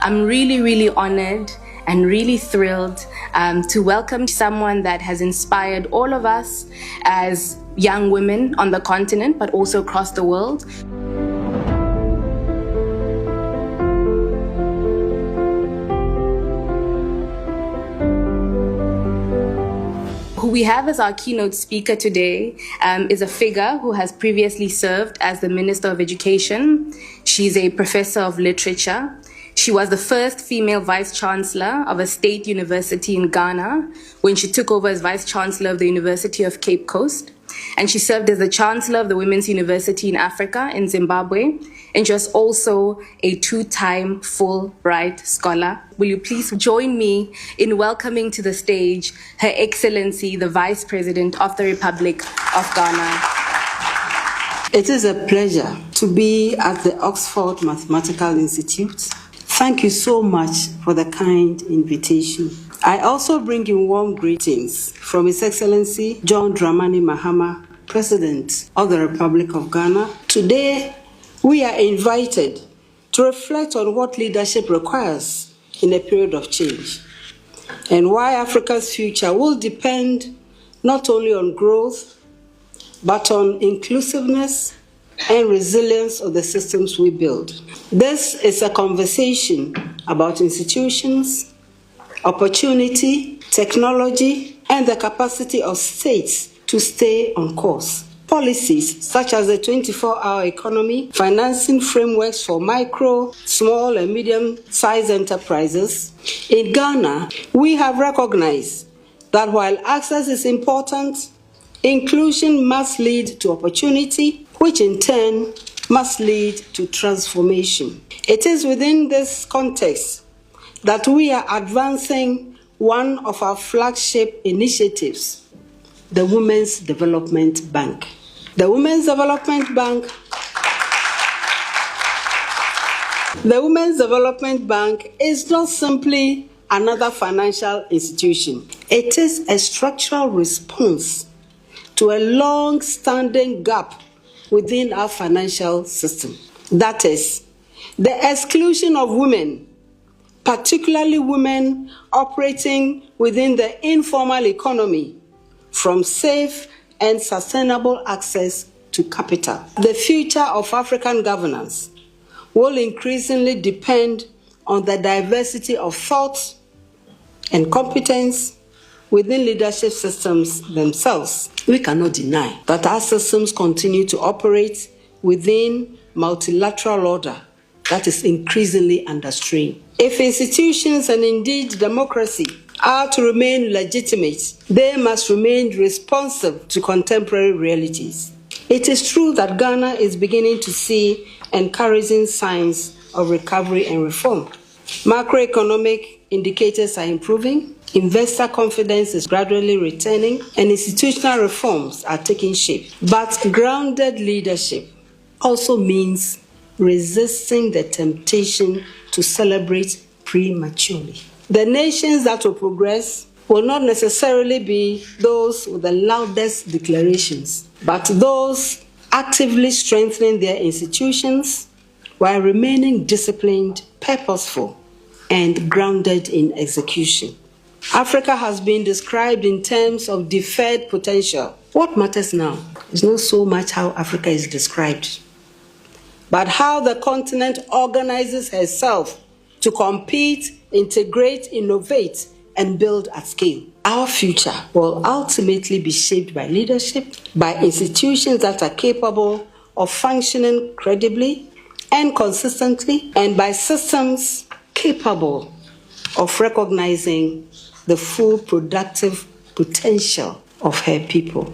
I'm really honored and really thrilled to welcome someone that has inspired all of us as young women on the continent, but also across the world. Who we have as our keynote speaker today is a figure who has previously served as the Minister of Education. She's a professor of literature. She was the first female vice-chancellor of a state university in Ghana when she took over as vice-chancellor of the University of Cape Coast. And she served as the chancellor of the Women's University in Africa in Zimbabwe. And she was also a two-time Fulbright scholar. Will you please join me in welcoming to the stage Her Excellency, the Vice President of the Republic of Ghana. It is a pleasure to be at the Oxford Mathematical Institute. Thank you so much for the kind invitation. I also bring you warm greetings from His Excellency John Dramani Mahama, President of the Republic of Ghana. Today, we are invited to reflect on what leadership requires in a period of change and why Africa's future will depend not only on growth, but on inclusiveness and resilience of the systems we build. This is a conversation about institutions, opportunity, technology, and the capacity of states to stay on course. Policies such as the 24-hour economy, financing frameworks for micro, small, and medium-sized enterprises. In Ghana, we have recognized that while access is important, inclusion must lead to opportunity, which in turn must lead to transformation. It is within this context that we are advancing one of our flagship initiatives, the Women's Development Bank. The Women's Development Bank is not simply another financial institution. It is a structural response to a long-standing gap within our financial system. That is, the exclusion of women, particularly women operating within the informal economy, from safe and sustainable access to capital. The future of African governance will increasingly depend on the diversity of thought and competence within leadership systems themselves. We cannot deny that our systems continue to operate within multilateral order that is increasingly under strain. If institutions and indeed democracy are to remain legitimate, they must remain responsive to contemporary realities. It is true that Ghana is beginning to see encouraging signs of recovery and reform. Macroeconomic indicators are improving, investor confidence is gradually returning, and institutional reforms are taking shape. But grounded leadership also means resisting the temptation to celebrate prematurely. The nations that will progress will not necessarily be those with the loudest declarations, but those actively strengthening their institutions while remaining disciplined, purposeful, and grounded in execution. Africa has been described in terms of deferred potential. What matters now is not so much how Africa is described, but how the continent organizes herself to compete, integrate, innovate, and build at scale. Our future will ultimately be shaped by leadership, by institutions that are capable of functioning credibly and consistently, and by systems capable of recognizing the full productive potential of her people.